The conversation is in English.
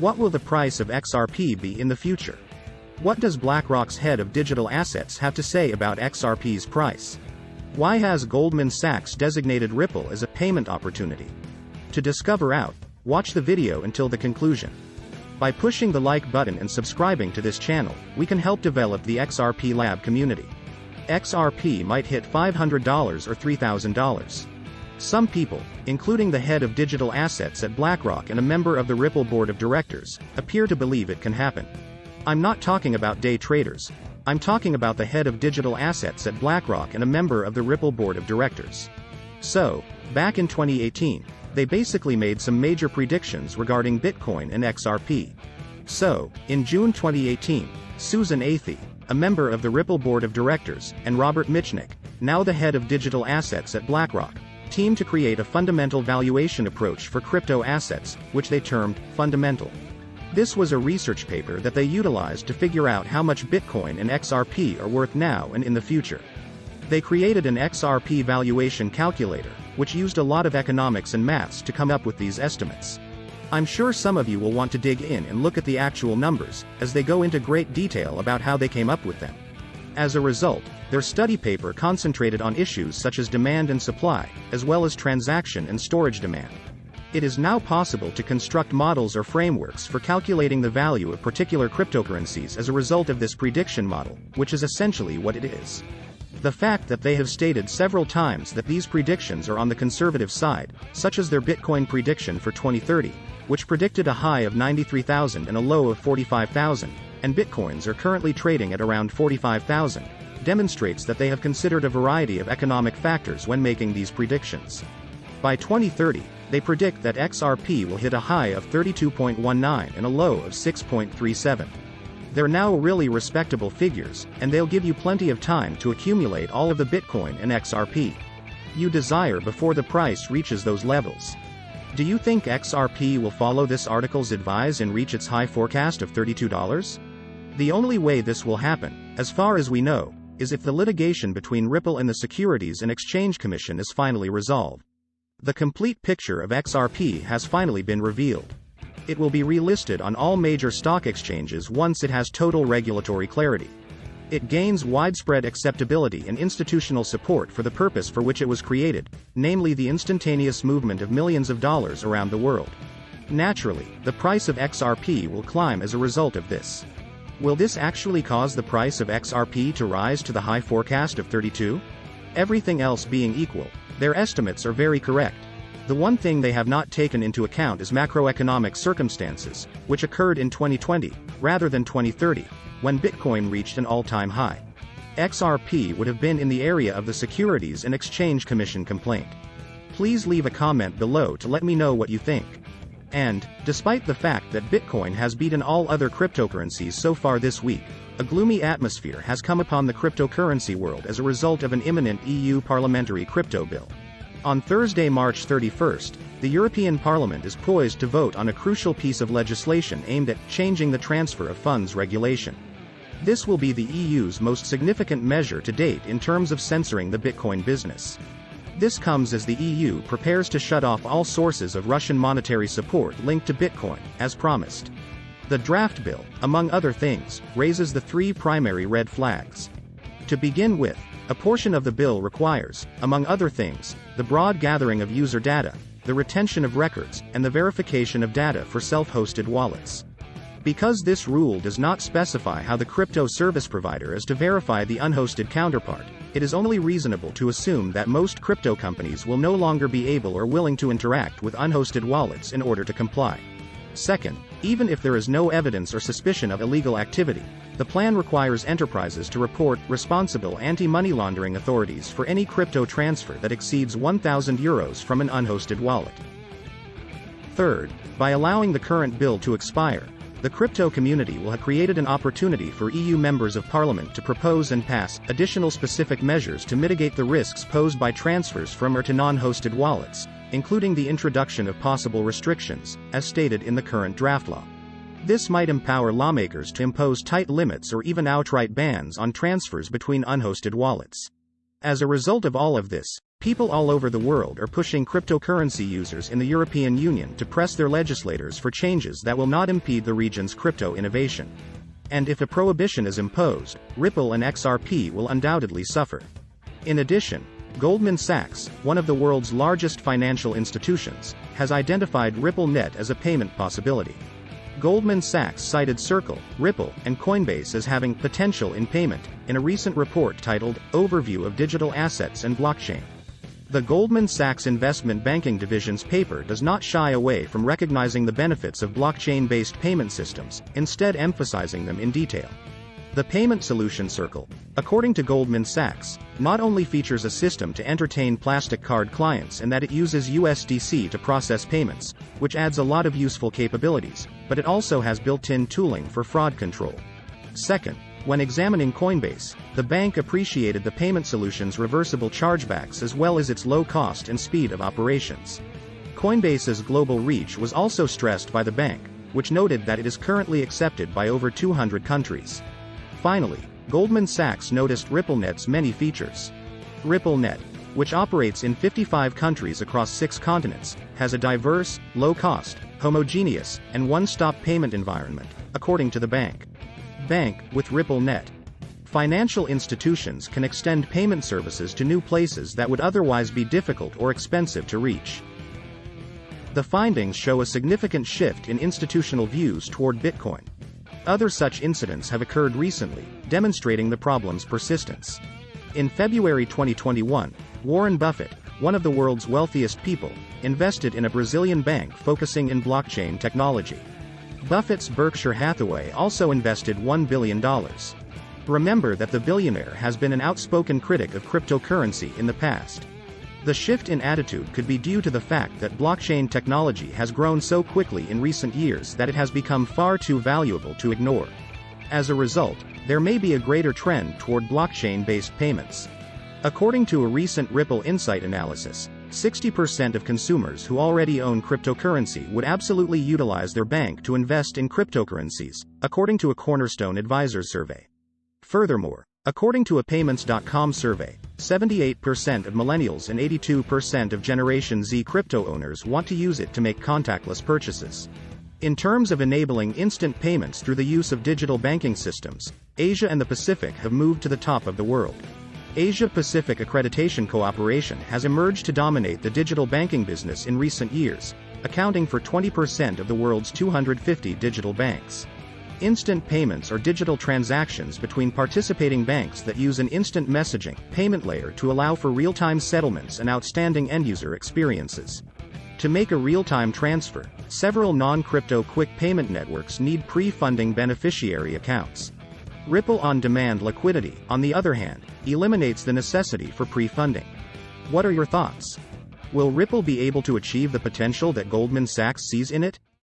What will the price of XRP be in the future? What does BlackRock's head of digital assets have to say about XRP's price? Why has Goldman Sachs designated Ripple as a payment opportunity? To discover out, watch the video until the conclusion. By pushing the like button and subscribing to this channel, we can help develop the XRP Lab community. XRP might hit $500 or $3,000. Some people, including the head of digital assets at BlackRock and a member of the Ripple board of directors, appear to believe it can happen. I'm not talking about day traders. I'm talking about the head of digital assets at BlackRock and a member of the Ripple board of directors. So, back in 2018, they basically made some major predictions regarding Bitcoin and XRP. So, in June 2018, Susan Athey, a member of the Ripple board of directors, and Robert Mitchnick, now the head of digital assets at BlackRock, teamed to create a fundamental valuation approach for crypto assets, which they termed Fundamental. This was a research paper that they utilized to figure out how much Bitcoin and XRP are worth now and in the future. They created an XRP valuation calculator, which used a lot of economics and maths to come up with these estimates. I'm sure some of you will want to dig in and look at the actual numbers, as they go into great detail about how they came up with them. As a result, their study paper concentrated on issues such as demand and supply, as well as transaction and storage demand. It is now possible to construct models or frameworks for calculating the value of particular cryptocurrencies as a result of this prediction model, which is essentially what it is. The fact that they have stated several times that these predictions are on the conservative side, such as their Bitcoin prediction for 2030, which predicted a high of 93,000 and a low of 45,000, and Bitcoins are currently trading at around 45,000, demonstrates that they have considered a variety of economic factors when making these predictions. By 2030, they predict that XRP will hit a high of 32.19 and a low of 6.37. They're now really respectable figures, and they'll give you plenty of time to accumulate all of the Bitcoin and XRP you desire before the price reaches those levels. Do you think XRP will follow this article's advice and reach its high forecast of $32? The only way this will happen, as far as we know, is if the litigation between Ripple and the Securities and Exchange Commission is finally resolved. The complete picture of XRP has finally been revealed. It will be relisted on all major stock exchanges once it has total regulatory clarity. It gains widespread acceptability and institutional support for the purpose for which it was created, namely the instantaneous movement of millions of dollars around the world. Naturally, the price of XRP will climb as a result of this. Will this actually cause the price of XRP to rise to the high forecast of 32? Everything else being equal, their estimates are very correct. The one thing they have not taken into account is macroeconomic circumstances, which occurred in 2020, rather than 2030, when Bitcoin reached an all-time high. XRP would have been in the area of the Securities and Exchange Commission complaint. Please leave a comment below to let me know what you think. And, despite the fact that Bitcoin has beaten all other cryptocurrencies so far this week, a gloomy atmosphere has come upon the cryptocurrency world as a result of an imminent EU parliamentary crypto bill. On Thursday, March 31st, the European Parliament is poised to vote on a crucial piece of legislation aimed at changing the transfer of funds regulation. This will be the EU's most significant measure to date in terms of censoring the Bitcoin business. This comes as the EU prepares to shut off all sources of Russian monetary support linked to Bitcoin, as promised. The draft bill, among other things, raises the three primary red flags. To begin with, a portion of the bill requires, among other things, the broad gathering of user data, the retention of records, and the verification of data for self-hosted wallets. Because this rule does not specify how the crypto service provider is to verify the unhosted counterpart, it is only reasonable to assume that most crypto companies will no longer be able or willing to interact with unhosted wallets in order to comply. Second, even if there is no evidence or suspicion of illegal activity, the plan requires enterprises to report responsible anti-money laundering authorities for any crypto transfer that exceeds €1,000 from an unhosted wallet. Third, by allowing the current bill to expire, the crypto community will have created an opportunity for EU members of Parliament to propose and pass additional specific measures to mitigate the risks posed by transfers from or to non-hosted wallets, including the introduction of possible restrictions, as stated in the current draft law. This might empower lawmakers to impose tight limits or even outright bans on transfers between unhosted wallets. As a result of all of this, People all over the world are pushing cryptocurrency users in the European Union to press their legislators for changes that will not impede the region's crypto innovation. And if a prohibition is imposed, Ripple and XRP will undoubtedly suffer. In addition, Goldman Sachs, one of the world's largest financial institutions, has identified RippleNet as a payment possibility. Goldman Sachs cited Circle, Ripple, and Coinbase as having potential in payment, in a recent report titled, Overview of Digital Assets and Blockchain. The Goldman Sachs Investment Banking Division's paper does not shy away from recognizing the benefits of blockchain-based payment systems, instead emphasizing them in detail. The payment solution Circle, according to Goldman Sachs, not only features a system to entertain plastic card clients in that it uses USDC to process payments, which adds a lot of useful capabilities, but it also has built-in tooling for fraud control. Second, when examining Coinbase, the bank appreciated the payment solution's reversible chargebacks as well as its low cost and speed of operations. Coinbase's global reach was also stressed by the bank, which noted that it is currently accepted by over 200 countries. Finally, Goldman Sachs noticed RippleNet's many features. RippleNet, which operates in 55 countries across 6 continents, has a diverse, low-cost, homogeneous, and one-stop payment environment, according to the bank. With RippleNet, financial institutions can extend payment services to new places that would otherwise be difficult or expensive to reach. The findings show a significant shift in institutional views toward Bitcoin. Other such incidents have occurred recently, demonstrating the problem's persistence. In February 2021, Warren Buffett, one of the world's wealthiest people, invested in a Brazilian bank focusing in blockchain technology. Buffett's Berkshire Hathaway also invested $1 billion. Remember that the billionaire has been an outspoken critic of cryptocurrency in the past. The shift in attitude could be due to the fact that blockchain technology has grown so quickly in recent years that it has become far too valuable to ignore. As a result, there may be a greater trend toward blockchain-based payments. According to a recent Ripple Insight analysis, 60% of consumers who already own cryptocurrency would absolutely utilize their bank to invest in cryptocurrencies, according to a Cornerstone Advisors survey. Furthermore, according to a Payments.com survey, 78% of millennials and 82% of Generation Z crypto owners want to use it to make contactless purchases. In terms of enabling instant payments through the use of digital banking systems, Asia and the Pacific have moved to the top of the world. Asia-Pacific Accreditation Cooperation has emerged to dominate the digital banking business in recent years, accounting for 20% of the world's 250 digital banks. Instant payments are digital transactions between participating banks that use an instant messaging payment layer to allow for real-time settlements and outstanding end-user experiences. To make a real-time transfer, several non-crypto quick payment networks need pre-funding beneficiary accounts. Ripple on-demand liquidity, on the other hand, eliminates the necessity for pre-funding. What are your thoughts? Will Ripple be able to achieve the potential that Goldman Sachs sees in it?